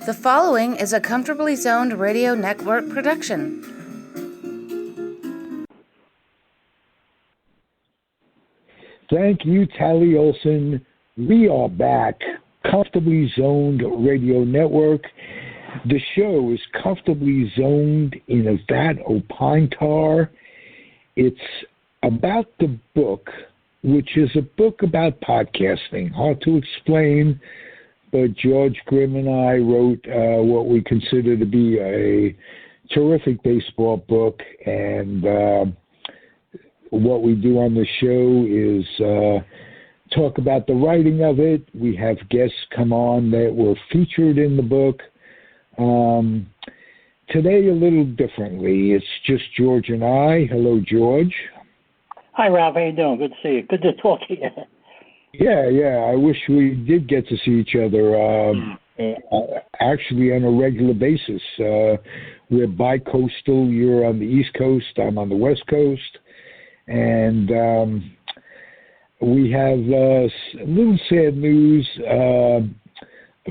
The following is a Comfortably Zoned Radio Network production. Thank you, Tally Olson. We are back. Comfortably Zoned Radio Network. The show is comfortably zoned in a vat of pine tar. It's about the book, which is a book about podcasting. Hard to explain, but George Grimm and I wrote what we consider to be a terrific baseball book, and what we do on the show is talk about the writing of it. We have guests come on that were featured in the book. Today, a little differently. It's just George and I. Hello, George. Hi, Rob. How you doing? Good to see you. Good to talk to you. Yeah. I wish we did get to see each other actually on a regular basis. We're bi-coastal. You're on the East Coast. I'm on the West Coast. And we have a little sad news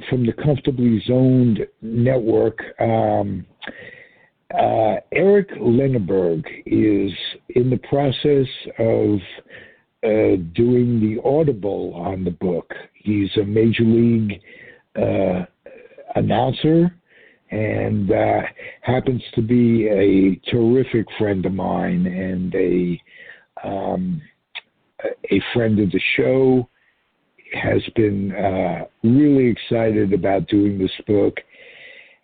from the Comfortably Zoned Network. Eric Lenneberg is in the process of doing the audible on the book. He's a major league announcer and happens to be a terrific friend of mine and a friend of the show. Has been really excited about doing this book,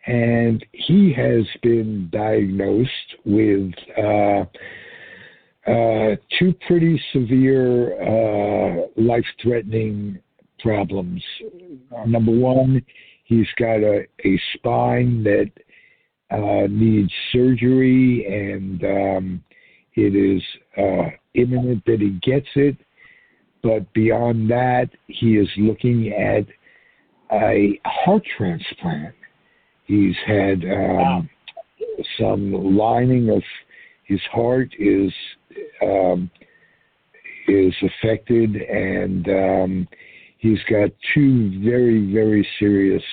and he has been diagnosed with two pretty severe life-threatening problems. Number one, he's got a spine that needs surgery, and it is imminent that he gets it. But beyond that, he is looking at a heart transplant. He's had some lining of his heart is affected, and he's got two very, very serious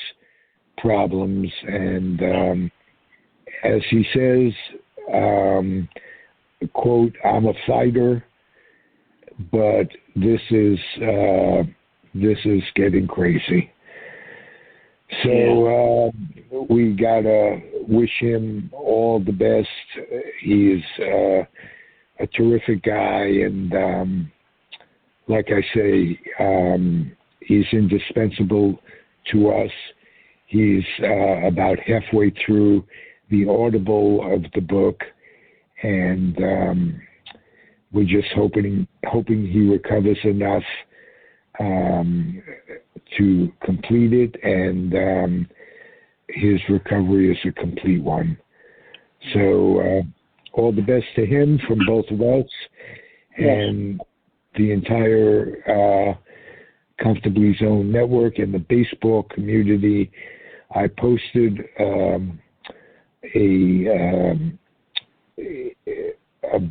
problems. And as he says, quote, "I'm a fighter, but this is getting crazy." So we gotta wish him all the best. He's a terrific guy, and like I say, he's indispensable to us. He's about halfway through the audible of the book, and we're just hoping he recovers enough to complete it, and his recovery is a complete one. So all the best to him from both of us and the entire Comfortably Zoned Network and the baseball community. I posted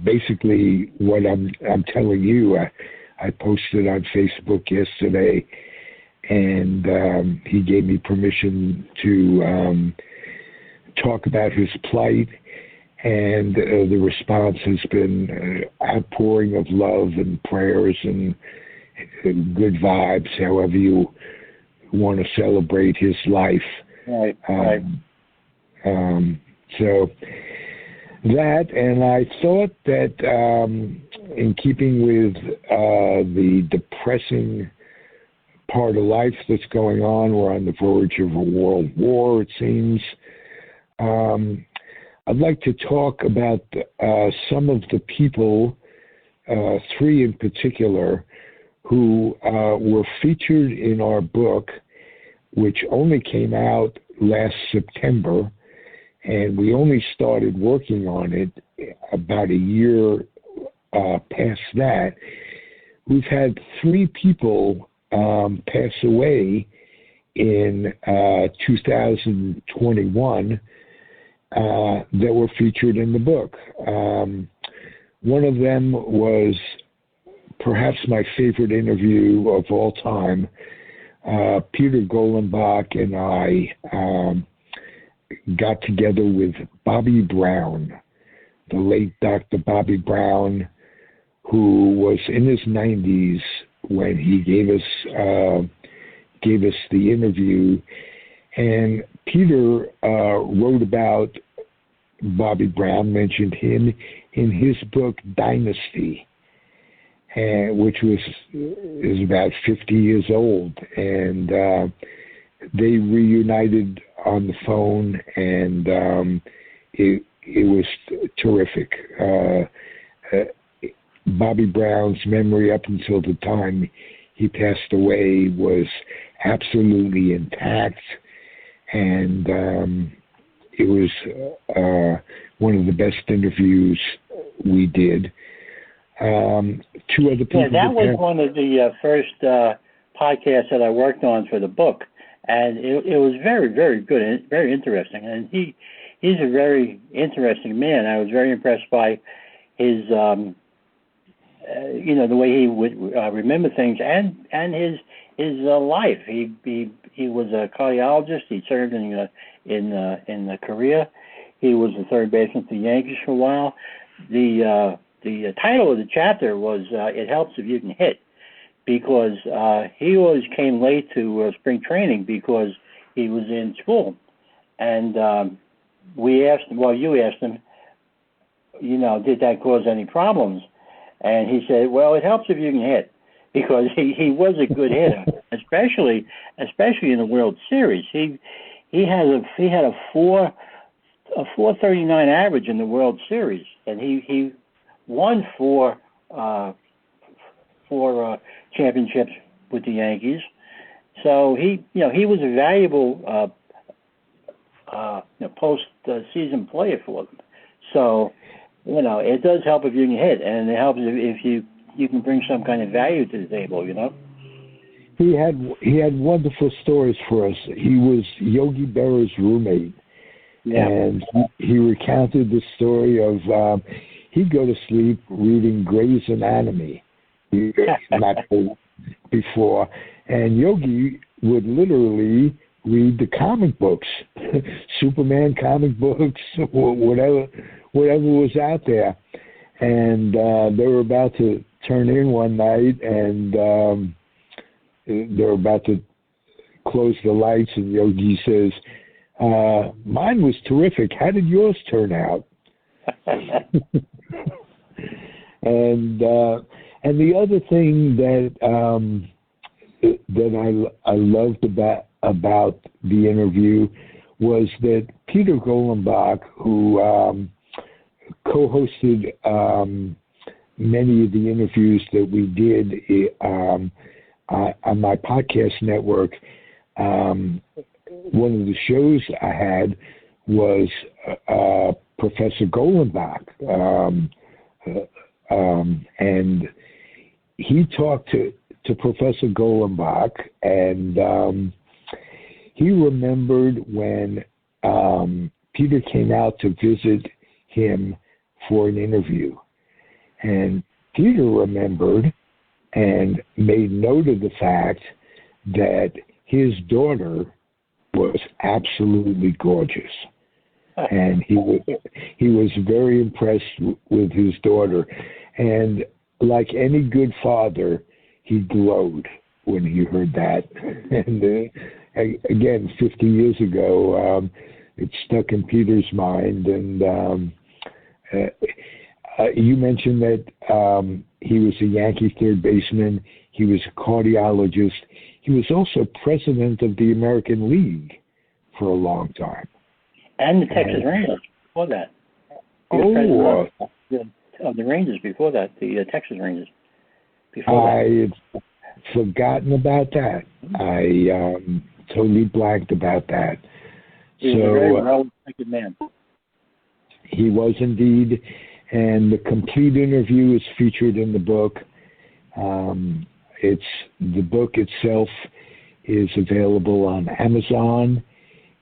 basically what I'm telling you. I posted on Facebook yesterday, and he gave me permission to talk about his plight, and the response has been outpouring of love and prayers and good vibes, however you want to celebrate his life. Right. So that, and I thought that in keeping with the depressing part of life that's going on, we're on the verge of a world war, it seems. I'd like to talk about some of the people, three in particular, who were featured in our book, which only came out last September, and we only started working on it about a year past that. We've had three people pass away in 2021 that were featured in the book. One of them was perhaps my favorite interview of all time, Peter Golenbach and I got together with Bobby Brown, the late Dr. Bobby Brown, who was in his 90s when he gave us the interview. And Peter wrote about Bobby Brown, mentioned him in his book Dynasty, which is about 50 years old. And they reunited on the phone, and it was terrific. Bobby Brown's memory up until the time he passed away was absolutely intact, and it was one of the best interviews we did. Two other people. Yeah, that was one of the first podcasts that I worked on for the book, and it was very, very good and very interesting. And he's a very interesting man. I was very impressed by his, the way he would remember things and his life. He was a cardiologist. He served in Korea. He was the third baseman for the Yankees for a while. The title of the chapter was "It Helps If You Can Hit," because he always came late to spring training because he was in school, and we asked him. Well, you asked him. Did that cause any problems? And he said, "Well, it helps if you can hit," because he was a good hitter, especially in the World Series. He had a 4.39 average in the World Series, and he won four championships with the Yankees. So he was a valuable post-season player for them. So it does help if you can hit, and it helps if you can bring some kind of value to the table. He had wonderful stories for us. He was Yogi Berra's roommate, and he recounted the story of he'd go to sleep reading Grey's Anatomy, not before, and Yogi would literally read the comic books, Superman comic books, whatever was out there. And they were about to turn in one night, and they were about to close the lights, and Yogi says, "Mine was terrific. How did yours turn out?" And the other thing that I loved about the interview was that Peter Golenbach, who co-hosted many of the interviews that we did on my podcast network, one of the shows I had was Professor Golenbach, and he talked to Professor Golenbach, and he remembered when Peter came out to visit him for an interview. And Peter remembered and made note of the fact that his daughter was absolutely gorgeous. And he was very impressed with his daughter. And like any good father, he glowed when he heard that. And again, 50 years ago, it stuck in Peter's mind. And you mentioned that he was a Yankee third baseman. He was a cardiologist. He was also president of the American League for a long time. And the Texas Rangers before that. He was president of the Rangers before that, the Texas Rangers. I had forgotten about that. I totally blanked about that. He was a very well-respected man. He was indeed, and the complete interview is featured in the book. The book itself is available on Amazon.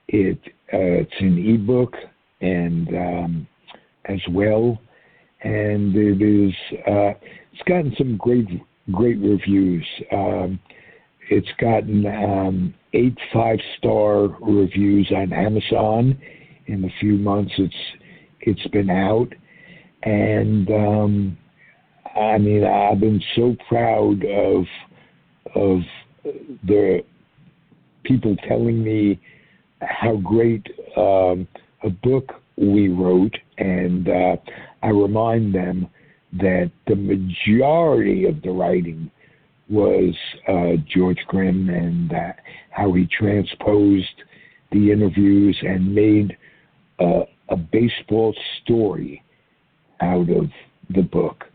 It's an ebook and as well, and it's gotten some great reviews. It's gotten 8 5-star reviews on Amazon in the few months it's been out, and I mean, I've been so proud of the people telling me how great a book we wrote, and I remind them that the majority of the writing was George Grimm, and how he transposed the interviews and made a baseball story out of the book.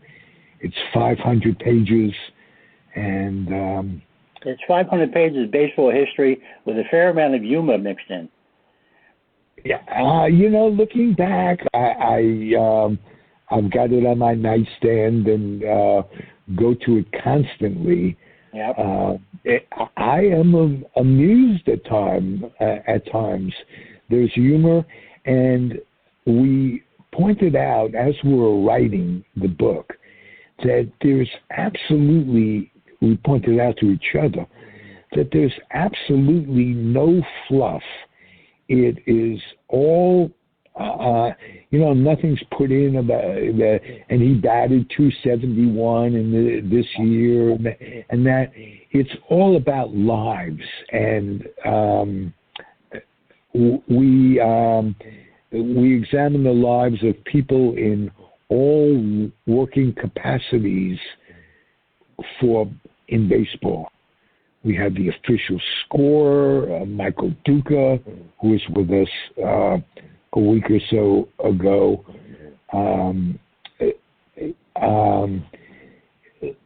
It's 500 pages, and it's 500 pages of baseball history with a fair amount of humor mixed in. Yeah, looking back, I've got it on my nightstand and go to it constantly. Yep. I am amused at times. There's humor, and we pointed out as we were writing the book that there's absolutely, we pointed out to each other, that there's absolutely no fluff. It is all, nothing's put in about that, and he batted 271 in this year, and that it's all about lives, and we examine the lives of people in all working capacities in baseball. We have the official scorer, Michael Duca, who was with us a week or so ago.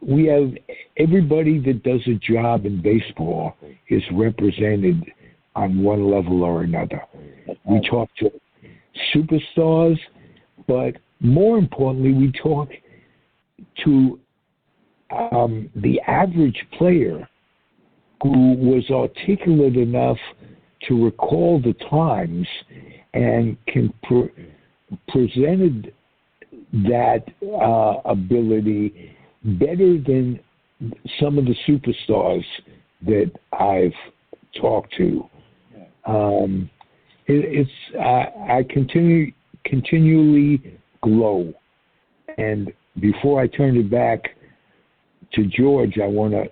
We have everybody that does a job in baseball is represented on one level or another. We talk to superstars, but more importantly, we talk to the average player who was articulate enough to recall the times and can presented that ability better than some of the superstars that I've talked to. I continually glow, and before I turn it back to George, I want to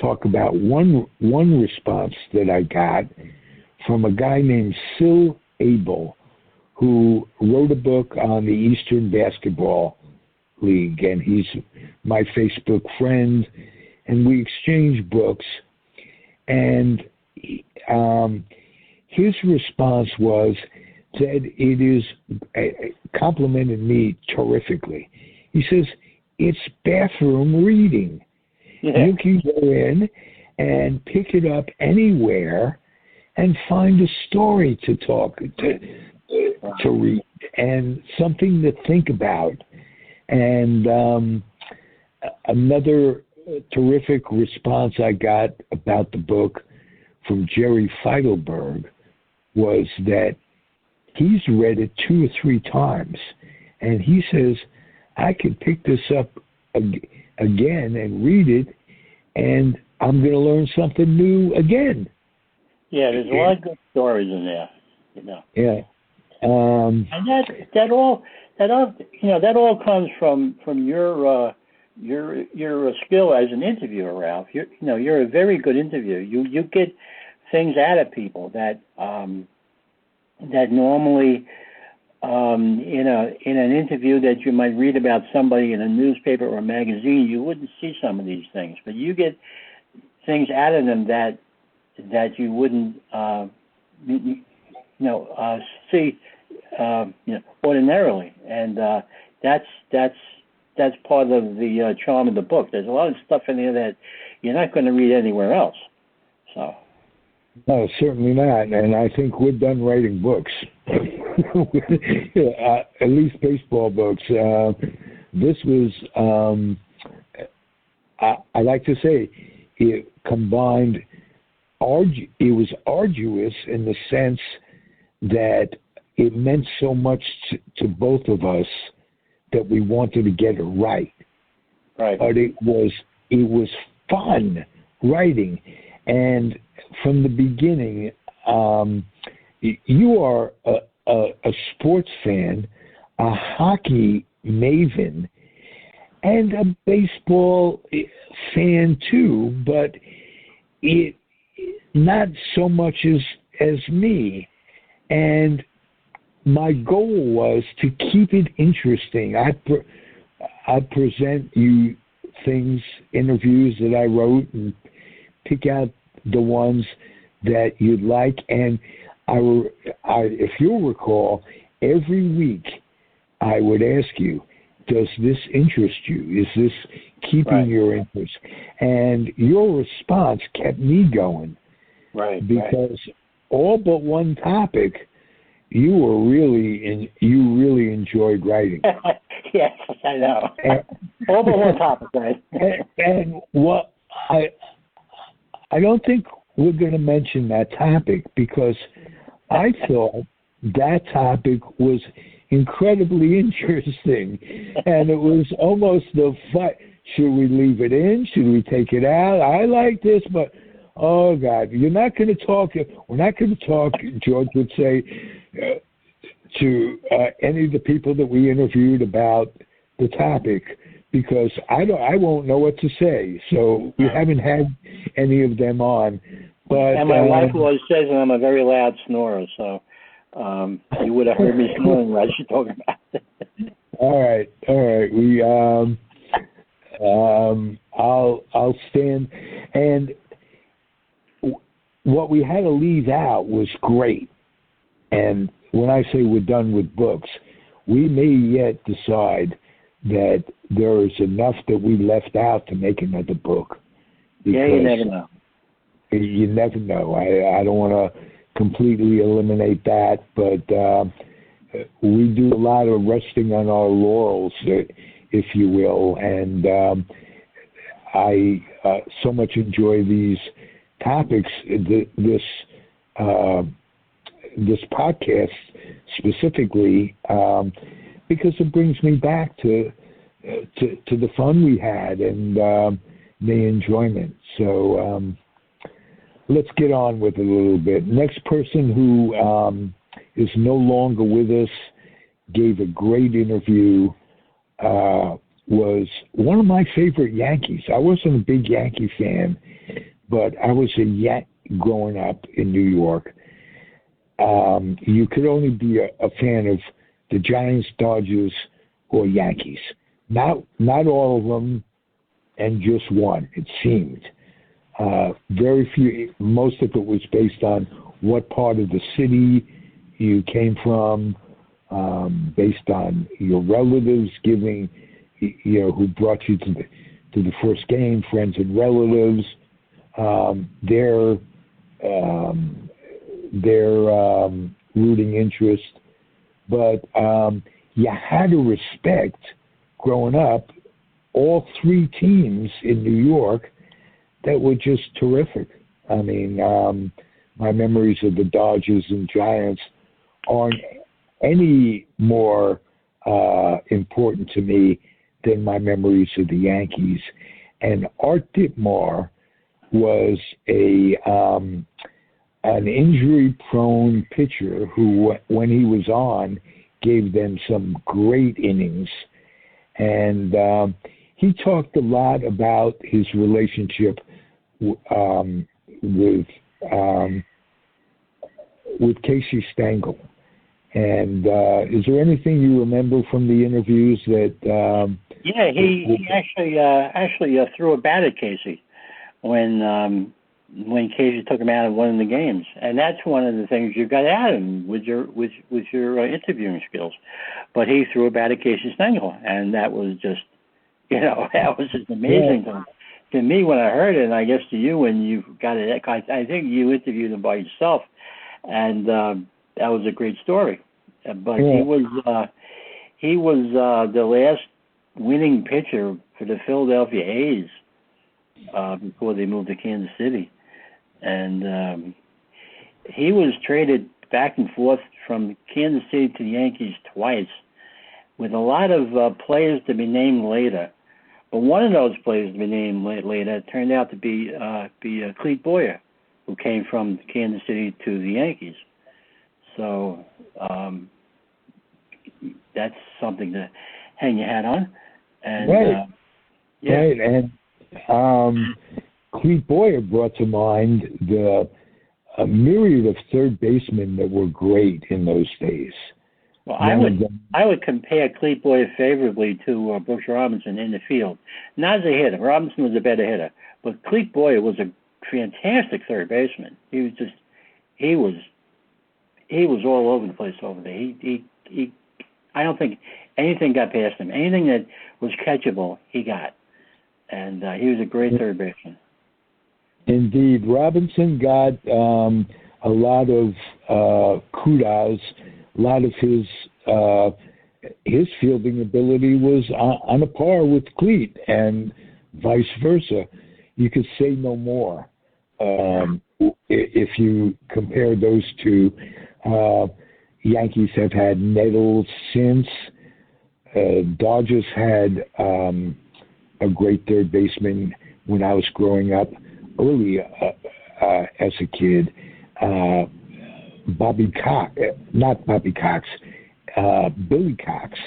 talk about one response that I got from a guy named Sil Abel, who wrote a book on the Eastern Basketball League, and he's my Facebook friend, and we exchange books. And his response was that it is complimented me terrifically. He says, it's bathroom reading. Yeah. You can go in and pick it up anywhere and find a story to read and something to think about. And another terrific response I got about the book from Jerry Feidelberg was that he's read it 2 or 3 times, and he says, I could pick this up again and read it, and I'm going to learn something new again. Yeah, there's a lot of good stories in there, Yeah. And that all comes from your skill as an interviewer, Ralph. You're a very good interviewer. You get things out of people that normally in an interview that you might read about somebody in a newspaper or a magazine, you wouldn't see some of these things. But you get things out of them that you wouldn't see ordinarily, and that's part of the charm of the book. There's a lot of stuff in there that you're not going to read anywhere else. So. No, certainly not. And I think we're done writing books, at least baseball books. This was, I like to say, it combined. It was arduous in the sense that it meant so much to both of us that we wanted to get it right. Right. But it was fun writing. And from the beginning, you are a sports fan, a hockey maven, and a baseball fan too, but it not so much as me. And my goal was to keep it interesting. I present you things, interviews that I wrote, and pick out the ones that you'd like. And if you'll recall, every week I would ask you, does this interest you? Is this keeping your interest? And your response kept me going. Right. Because all but one topic, you really enjoyed writing. Yes, I know. All but one topic, right? and what I don't think we're going to mention that topic, because I thought that topic was incredibly interesting, and it was almost the fight. Should we leave it in? Should we take it out? I like this, but oh God, you're not going to talk. We're not going to talk. George would say to any of the people that we interviewed about the topic, because I won't know what to say. So we haven't had any of them on. But and my wife always says that I'm a very loud snorer, so you would have heard me snoring as you talking about it. All right. We I'll stand. And what we had to leave out was great. And when I say we're done with books, we may yet decide that there is enough that we left out to make another book. Yeah, you never know. You never know. I don't want to completely eliminate that, but we do a lot of resting on our laurels, if you will, and I so much enjoy these topics. This podcast specifically, because it brings me back to the fun we had and the enjoyment. So let's get on with it a little bit. Next person who is no longer with us, gave a great interview, was one of my favorite Yankees. I wasn't a big Yankee fan, but I was a Yankee growing up in New York. You could only be a fan of the Giants, Dodgers, or Yankees. Not all of them, and just one, it seemed. Very few. Most of it was based on what part of the city you came from, based on your relatives giving, who brought you to the first game, friends and relatives, their rooting interest. But you had to respect, growing up, all three teams in New York that were just terrific. I mean, my memories of the Dodgers and Giants aren't any more important to me than my memories of the Yankees. And Art Ditmar was an injury-prone pitcher who, when he was on, gave them some great innings. And he talked a lot about his relationship with Casey Stengel. And is there anything you remember from the interviews that? Yeah, he actually threw a bat at Casey when Casey took him out of one of the games, and that's one of the things you got at him with your interviewing skills. But he threw a bat at Casey Stengel, and that was just, that was just amazing to me when I heard it, and I guess to you when you got it. I think you interviewed him by yourself, and that was a great story. But he was the last winning pitcher for the Philadelphia A's before they moved to Kansas City. And he was traded back and forth from Kansas City to the Yankees twice, with a lot of players to be named later. But one of those players to be named later turned out to be Clete Boyer, who came from Kansas City to the Yankees. So that's something to hang your hat on. And, right. Yeah. Right, and Clete Boyer brought to mind a myriad of third basemen that were great in those days. Well, I would compare Clete Boyer favorably to Brooks Robinson in the field. Not as a hitter. Robinson was a better hitter, but Clete Boyer was a fantastic third baseman. He was all over the place over there. He I don't think anything got past him. Anything that was catchable, he got. And he was a great third baseman. Indeed. Robinson got a lot of kudos. A lot of his fielding ability was on a par with Clete, and vice versa. You could say no more if you compare those two. Yankees have had Nettles since. Dodgers had a great third baseman when I was growing up, early as a kid. Billy Cox. Billy Cox.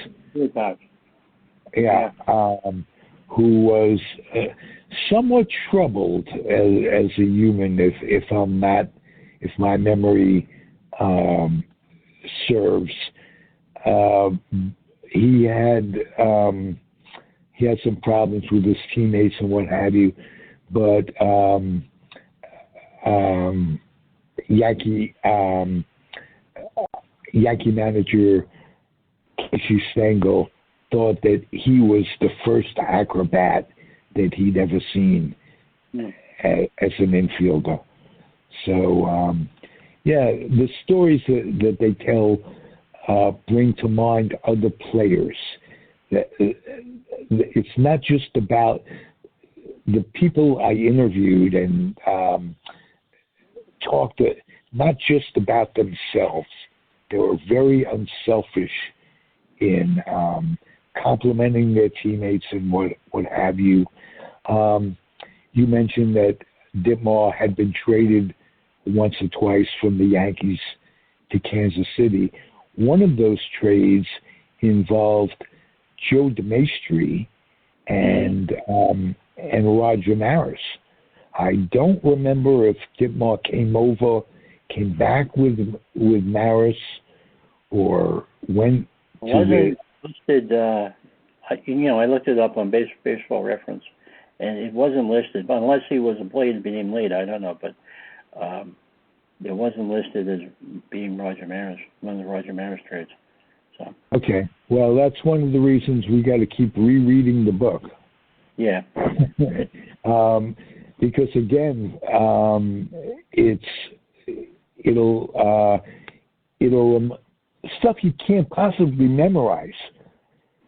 Yeah, who was somewhat troubled as a human, if my memory serves. He had some problems with his teammates and what have you, but Yankee manager Casey Stengel thought that he was the first acrobat that he'd ever seen as an infielder. So, the stories that they tell bring to mind other players. It's not just about the people I interviewed and talked not just about themselves. They were very unselfish in complimenting their teammates and what have you. You mentioned that Ditmar had been traded once or twice from the Yankees to Kansas City. One of those trades involved Joe DeMaestri and Roger Maris. I don't remember if Ditmar came back with Maris, or when. Wasn't listed. I looked it up on Baseball Reference, and it wasn't listed. But unless he was a player to be named later, I don't know. But it wasn't listed as being Roger Maris, one of the Roger Maris trades. So. Okay. Well, that's one of the reasons we got to keep rereading the book. Yeah. Because again, it'll stuff you can't possibly memorize.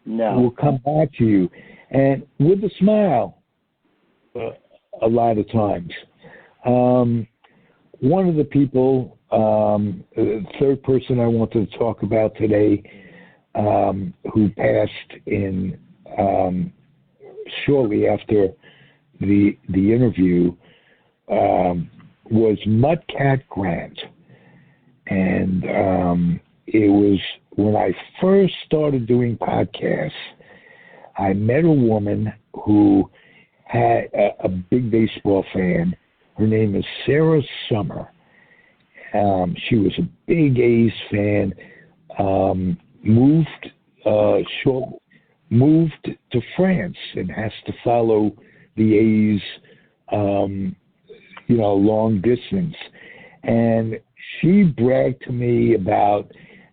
No. Will come back to you, and with a smile. A lot of times. One of the people, the third person I wanted to talk about today, who passed in shortly after the interview, was Mudcat Grant. And it was when I first started doing podcasts, I met a woman who had a big baseball fan. Her name is Sarah Summer. She was a big A's fan. Moved to France and has to follow the A's, long distance. And she bragged to me about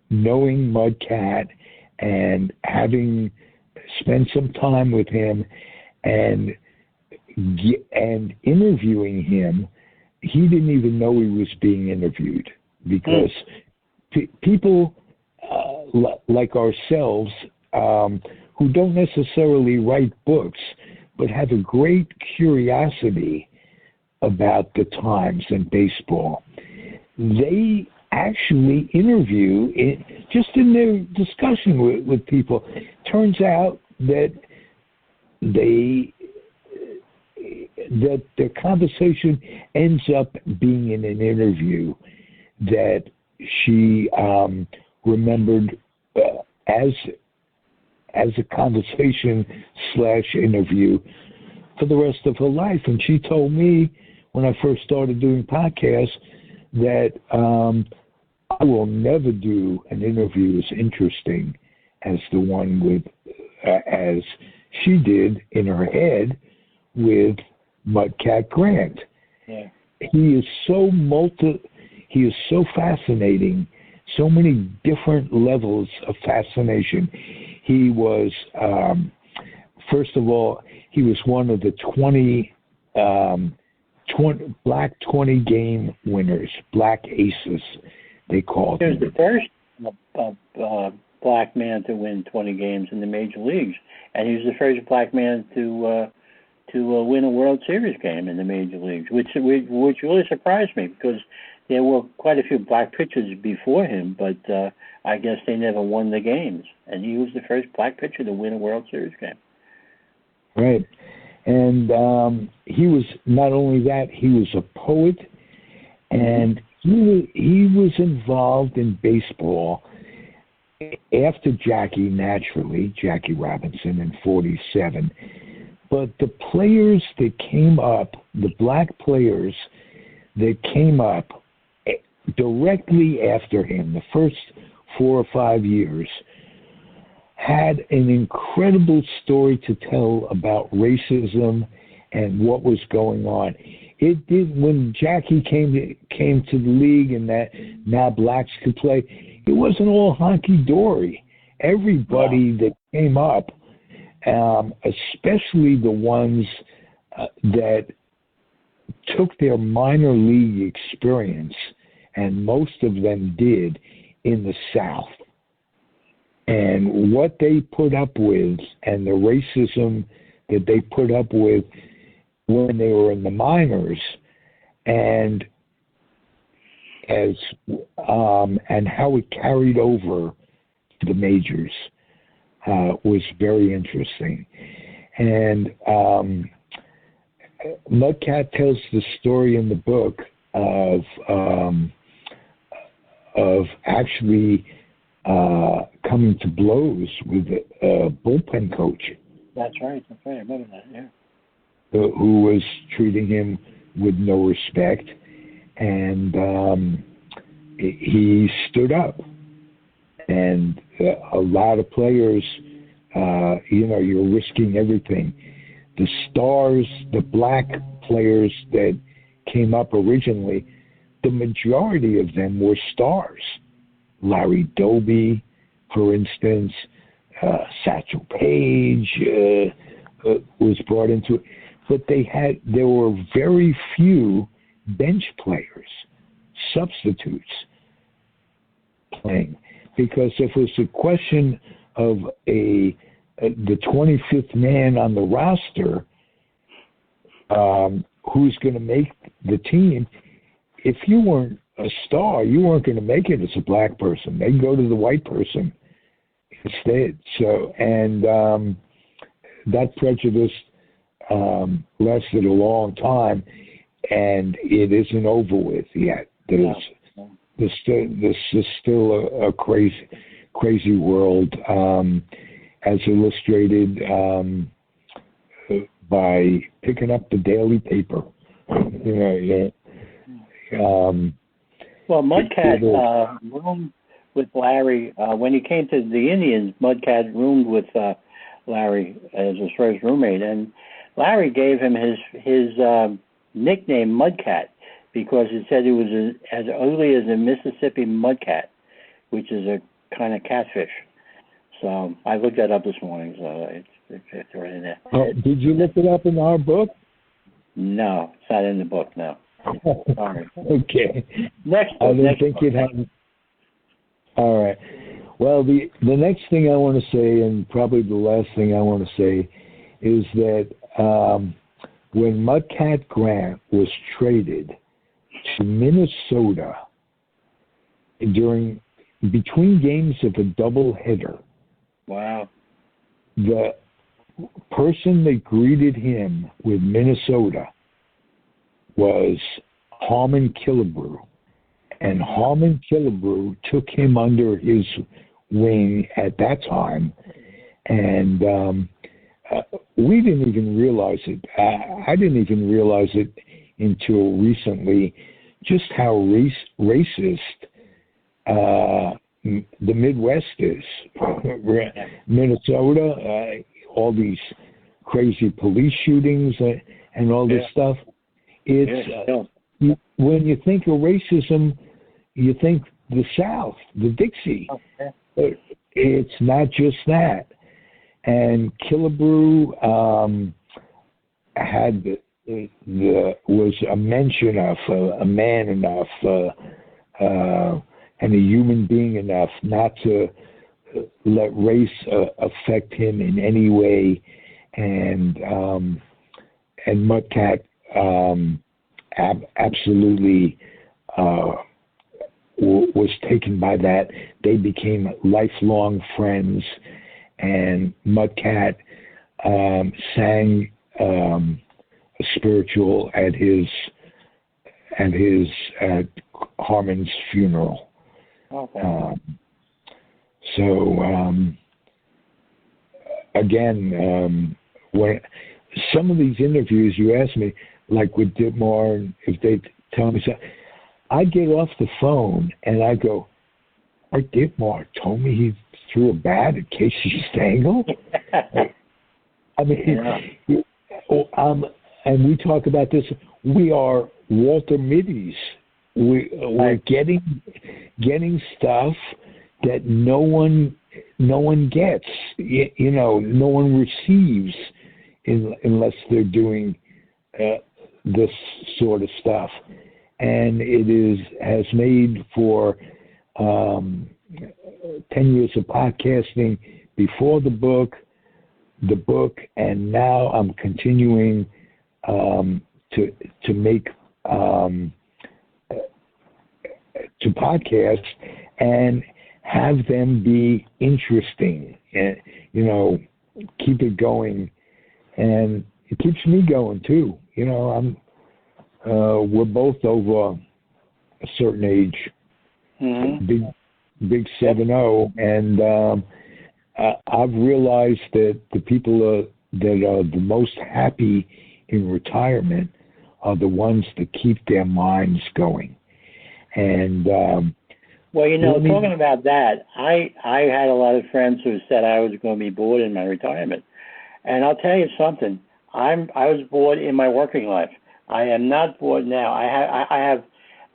knowing Mudcat and having spent some time with him and interviewing him. He didn't even know he was being interviewed because people like ourselves who don't necessarily write books but have a great curiosity about the times in baseball, they actually interview just in their discussion with people. Turns out that that the conversation ends up being in an interview that she remembered as a conversation / interview for the rest of her life. And she told me when I first started doing podcasts that I will never do an interview as interesting as the one with, as she did in her head with Mudcat Grant. Yeah. He is so fascinating, so many different levels of fascination. He was, first of all, he was one of the 20 black 20 game winners, black aces, they called him. He was the first black man to win 20 games in the major leagues, and he was the first black man to win a World Series game in the major leagues, which really surprised me because there were quite a few black pitchers before him, but I guess they never won the games, and he was the first black pitcher to win a World Series game. Right. And he was, not only that, he was a poet, and he was involved in baseball after Jackie, naturally, Jackie Robinson in 47. But the players that came up, the black players that came up directly after him, the first 4 or 5 years, had an incredible story to tell about racism and what was going on. It did, when Jackie came to the league and that now blacks could play, it wasn't all honky-dory. Everybody that came up, especially the ones that took their minor league experience, and most of them did, in the South. And what they put up with and the racism that they put up with when they were in the minors, and how it carried over to the majors was very interesting. And Mudcat tells the story in the book of actually coming to blows with a bullpen coach. That's right. I remember that, yeah. Who was treating him with no respect. And he stood up. And a lot of players, you're risking everything. The stars, the black players that came up originally, the majority of them were stars. Larry Doby, for instance, Satchel Paige was brought into it. But there were very few bench players, substitutes playing. Because if it was a question of the 25th man on the roster, who's going to make the team, if you weren't a star, you weren't going to make it as a black person. They'd go to the white person instead. So, and that prejudice lasted a long time, and it isn't over with yet. This is still a crazy world, as illustrated by picking up the daily paper. Well, Mudcat roomed with Larry when he came to the Indians. Mudcat roomed with Larry as his first roommate, and Larry gave him his nickname Mudcat because it said he was as ugly as a Mississippi mudcat, which is a kind of catfish. So I looked that up this morning, so it's right in there. Did you look it up in our book? No, it's not in the book, no. Sorry. Okay. Next. I didn't think you'd have. All right. Well, the next thing I want to say, and probably the last thing I want to say, is that when Mudcat Grant was traded to Minnesota between games of a doubleheader, wow, the person that greeted him with Minnesota was Harmon Killebrew. And Harmon Killebrew took him under his wing at that time. And we didn't even realize it. I didn't even realize it until recently, just how racist the Midwest is. Minnesota, all these crazy police shootings and all this stuff. It's when you think of racism, you think the South, the Dixie. But it's not just that. And Killebrew was a mention of a man enough and a human being enough not to let race affect him in any way. And Mudcat absolutely was taken by that. They became lifelong friends, and Mudcat sang a spiritual at Harmon's funeral. Okay. Again, when some of these interviews you ask me, like with Ditmar, if they tell me something, I get off the phone and I go, Art Ditmar told me he threw a bat at Casey Stengel? I mean, and we talk about this. We are Walter Middies. We're getting stuff that no one gets. You know, no one receives unless they're doing this sort of stuff. And it has made for 10 years of podcasting before the book, and now I'm continuing to make to podcast and have them be interesting, and keep it going, and it keeps me going too. We're both over a certain age, big 7-0, and I've realized that the people that are the most happy in retirement are the ones that keep their minds going. And talking about that, I had a lot of friends who said I was going to be bored in my retirement, and I'll tell you something. I was bored in my working life. I am not bored now. I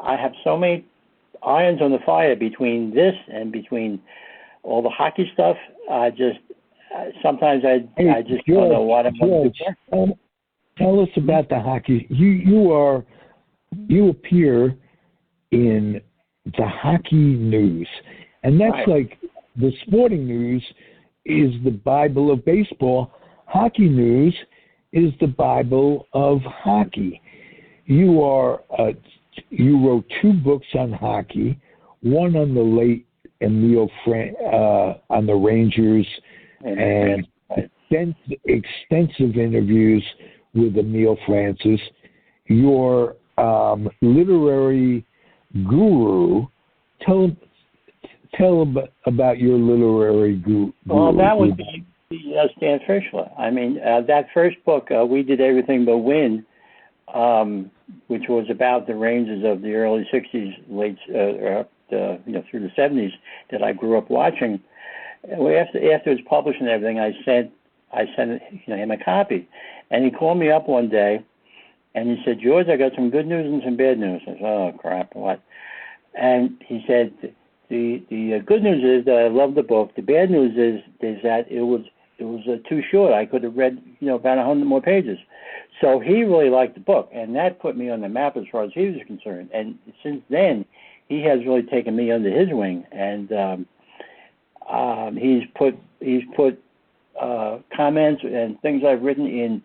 have so many irons on the fire between this and between all the hockey stuff. Sometimes I just don't know what I'm going to do. Tell us about the hockey. You appear in the hockey news, and that's right. Like the sporting news is the Bible of baseball. Hockey news is the Bible of hockey. You wrote 2 books on hockey, one on the late Emile on the Rangers, and extensive interviews with Emile Francis. Your literary guru. Tell about your literary guru. Well, that would be Stan Frischler. I mean, that first book, We Did Everything But Win, which was about the Rangers of the early '60s, late through the '70s that I grew up watching. After it was published and everything, I sent him a copy, and he called me up one day, and he said, "George, I got some good news and some bad news." I said, "Oh crap, what?" And he said, "The good news is that I love the book. The bad news is that it was too short. I could have read about 100 more pages." So he really liked the book, and that put me on the map as far as he was concerned. And since then, he has really taken me under his wing, and he's put comments and things I've written in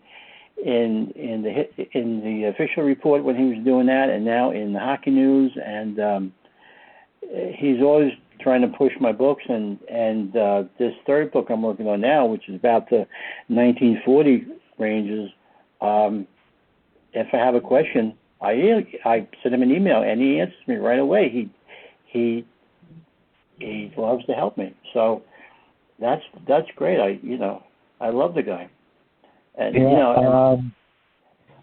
the official report when he was doing that, and now in the hockey news, and he's always trying to push my books, and this third book I'm working on now, which is about the 1940 Rangers. If I have a question, I send him an email, and he answers me right away. He loves to help me, so that's great. I love the guy, and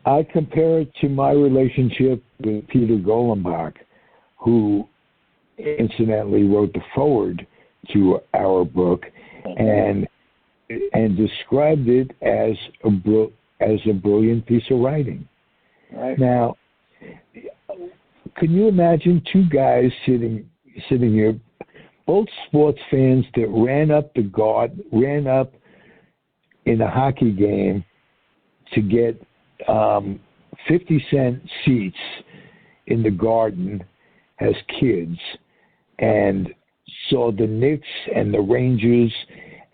I compare it to my relationship with Peter Golenbach, who incidentally wrote the foreword to our book, and described it as a brilliant piece of writing. Right. Now, can you imagine two guys sitting here, both sports fans that ran up in a hockey game to get 50-cent seats in the Garden as kids, and saw the Knicks and the Rangers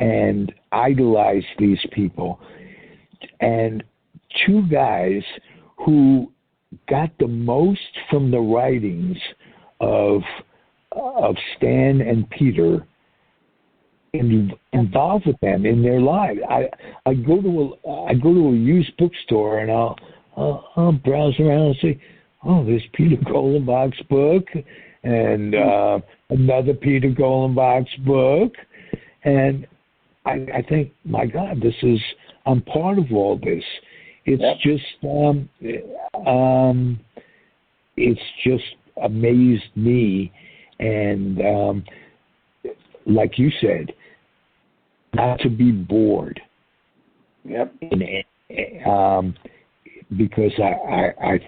and idolized these people, and two guys who got the most from the writings of Stan and Peter, involved with them in their lives. I go to a used bookstore, and I'll browse around and say, oh, there's Peter Golenbach's book, and another Peter Golenbach's book, and I think, my God, I'm part of all this. It's just amazed me, and like you said, not to be bored. Yep. Because I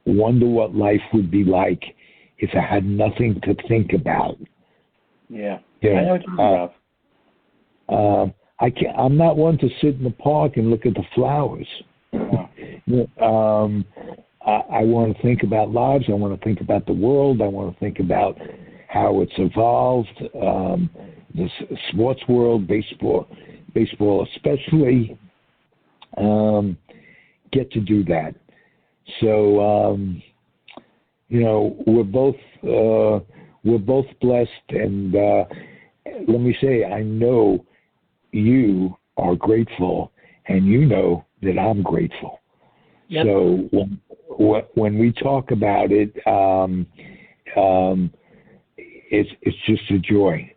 wonder what life would be like if I had nothing to think about. Yeah. I know what you're talking about. I'm not one to sit in the park and look at the flowers. I want to think about lives. I want to think about the world. I want to think about how it's evolved. The sports world, baseball especially, get to do that. So, we're both blessed, and let me say, I know you are grateful, and you know that I'm grateful. Yep. So when we talk about it, it's just a joy.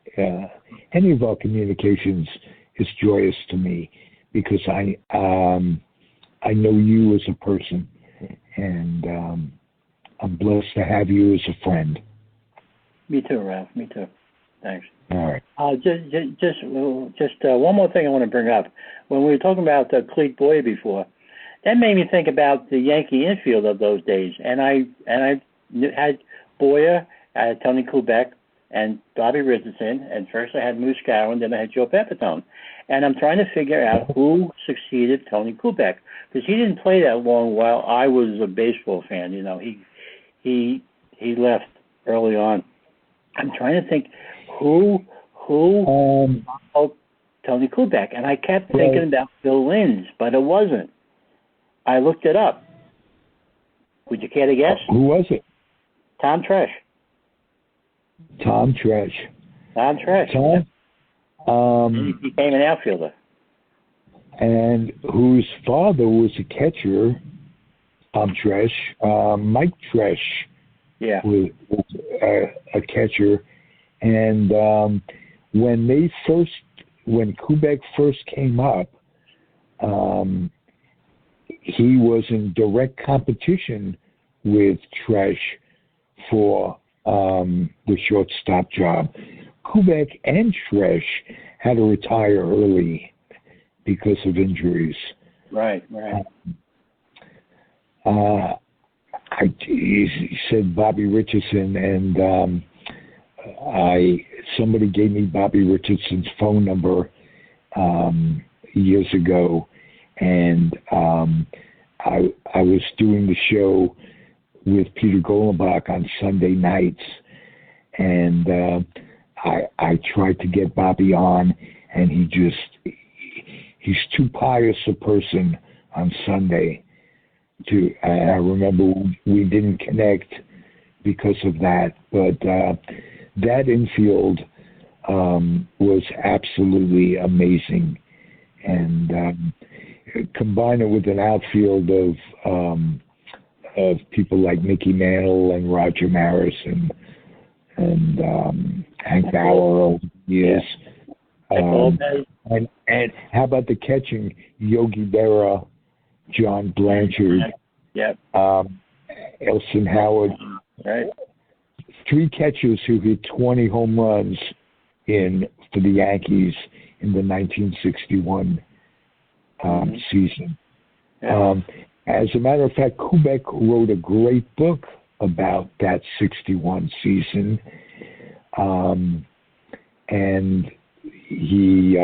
Any of our communications is joyous to me, because I know you as a person, and I'm blessed to have you as a friend. Me too, Ralph. Me too. Thanks. All right. Just one more thing I want to bring up. When we were talking about Clete Boyer before, that made me think about the Yankee infield of those days. And I had Boyer, I had Tony Kubek, and Bobby Richardson. And first I had Moose Gower, and then I had Joe Pepitone. And I'm trying to figure out who succeeded Tony Kubek, because he didn't play that long while I was a baseball fan. He left early on. I'm trying to think who Tony Kubek, and I kept thinking about Bill Linz, but it wasn't. I looked it up. Would you care to guess? Who was it? Tom Tresh. Tom Tresh. He became an outfielder. And whose father was a catcher, Tom Tresh. Mike Tresh was a catcher. And when Kubek first came up, he was in direct competition with Tresh for the shortstop job. Kubek and Tresh had to retire early because of injuries. Right. He said Bobby Richardson, and somebody gave me Bobby Richardson's phone number years ago, and I was doing the show with Peter Golenbach on Sunday nights, and I tried to get Bobby on, and he's too pious a person on Sunday. I remember we didn't connect because of that, but that infield was absolutely amazing, and combine it with an outfield of people like Mickey Mantle and Roger Maris and Hank Bauer over the years. And how about the catching? Yogi Berra, John Blanchard, Elson Howard. Right. 3 catchers who hit 20 home runs for the Yankees in the 1961 season. Yeah. As a matter of fact, Kubek wrote a great book about that 61 season, and he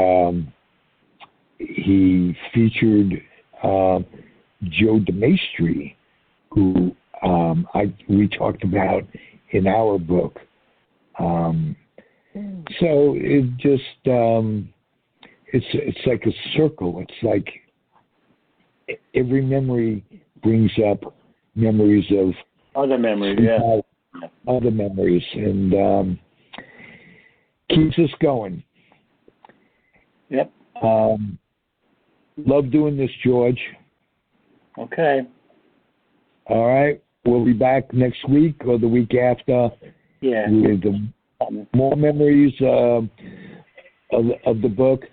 featured Joe DeMaestri, who we talked about in our book. So it just it's like a circle. It's like every memory brings up memories of other memories, other memories, and keeps us going. Yep. Love doing this, George. Okay. All right. We'll be back next week or the week after. Yeah. With more memories of the book.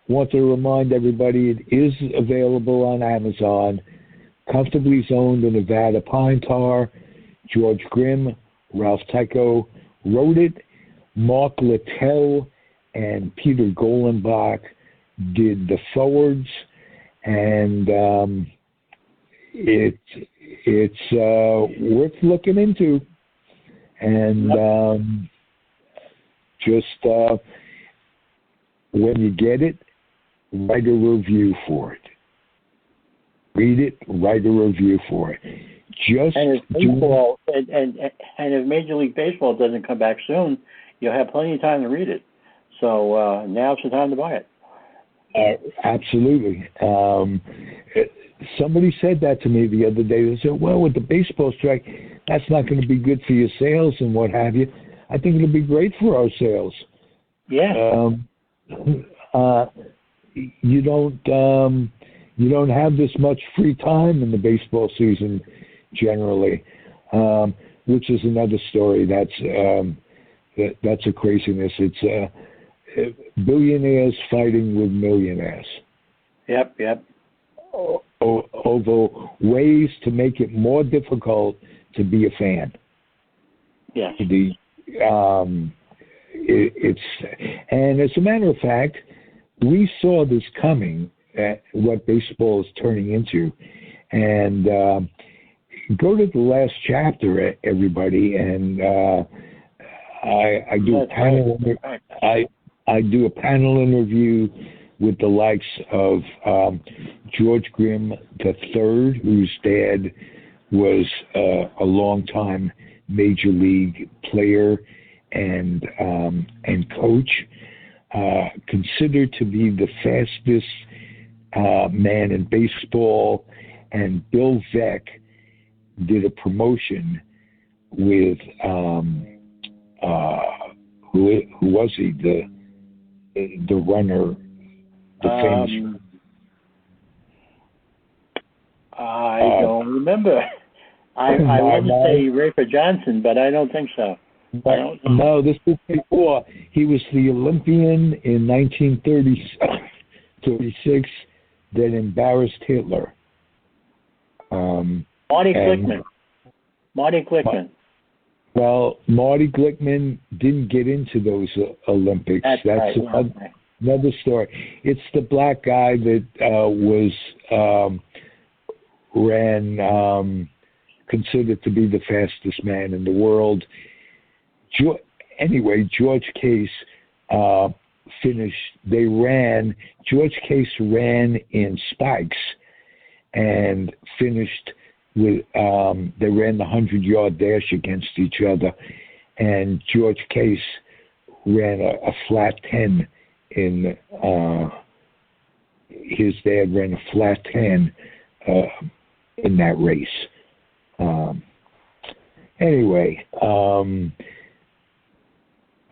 Want to remind everybody it is available on Amazon. Comfortably Zoned, the Nevada Pine Tar. George Grimm, Ralph Tycho wrote it. Mark Littell and Peter Golenbach did the forwards, and it's worth looking into. And just when you get it, write a review for it. Read it, write a review for it. Just and if baseball and if Major League Baseball doesn't come back soon, you'll have plenty of time to read it. So now's the time to buy it. Absolutely. Somebody said that to me the other day. They said, well, with the baseball strike, that's not going to be good for your sales and what have you. I think it'll be great for our sales. Yeah. You don't have this much free time in the baseball season generally, which is another story. That's a craziness. It's billionaires fighting with millionaires. Yep. Over ways to make it more difficult to be a fan. Yes. And as a matter of fact, we saw this coming, what baseball is turning into. And go to the last chapter, everybody, and I do a panel. I do a panel interview with the likes of George Grimm III, whose dad was a longtime major league player and coach, considered to be the fastest man in baseball, and Bill Veeck did a promotion with who was he, the runner, the famous. I don't remember. I want to say Rafer Johnson, but I don't think so. No, this was before. He was the Olympian in 1936 that embarrassed Hitler. Marty Glickman. Well, Marty Glickman didn't get into those Olympics. That's right. Another story. It's the black guy that ran considered to be the fastest man in the world. George Case finished. George Case ran in spikes and finished with. They ran the 100-yard dash against each other, and George Case ran a flat 10 in. His dad ran a flat 10 in that race.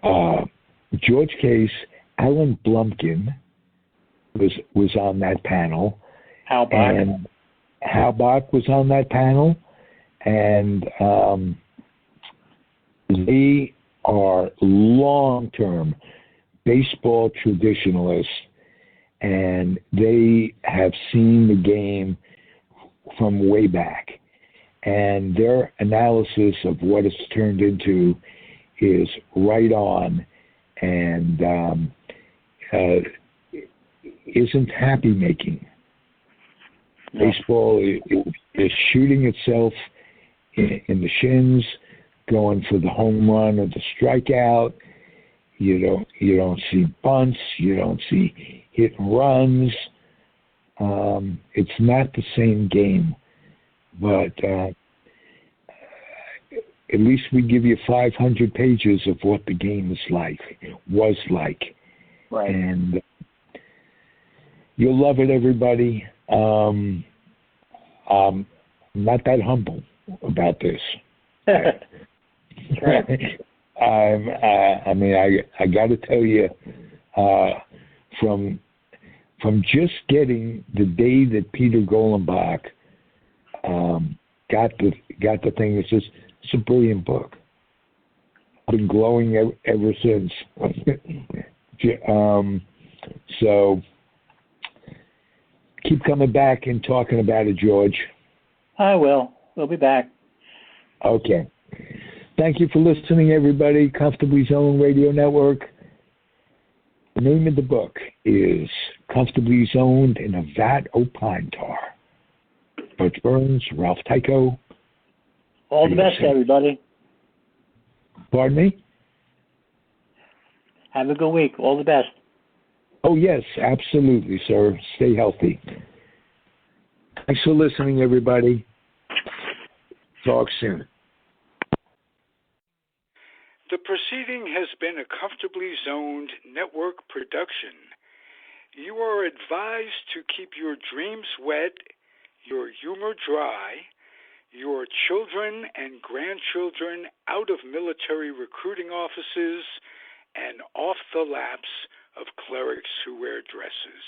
George Case, Alan Blumkin was on that panel. Hal Bach. And Hal Bach was on that panel. And they are long-term baseball traditionalists, and they have seen the game from way back. And their analysis of what it's turned into is right on, and isn't happy-making. No. Baseball is shooting itself in the shins, going for the home run or the strikeout. You don't see bunts. You don't see hit and runs. It's not the same game, but at least we give you 500 pages of what the game was like. Right. And you'll love it, everybody. I'm not that humble about this. Right. I got to tell you, from just getting the day that Peter Golenbach got the thing, it's a brilliant book. I've been glowing ever since. So keep coming back and talking about it, George. I will. We'll be back. Okay. Thank you for listening, everybody. Comfortably Zoned Radio Network. The name of the book is Comfortably Zoned in a Vat o' Pine Tar. Butch Burns, Ralph Tycho. All the best, everybody. Pardon me? Have a good week. All the best. Oh, yes, absolutely, sir. Stay healthy. Thanks for listening, everybody. Talk soon. The proceeding has been a Comfortably Zoned network production. You are advised to keep your dreams wet, your humor dry, your children and grandchildren out of military recruiting offices and off the laps of clerics who wear dresses.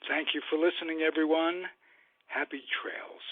Thank you for listening, everyone. Happy trails.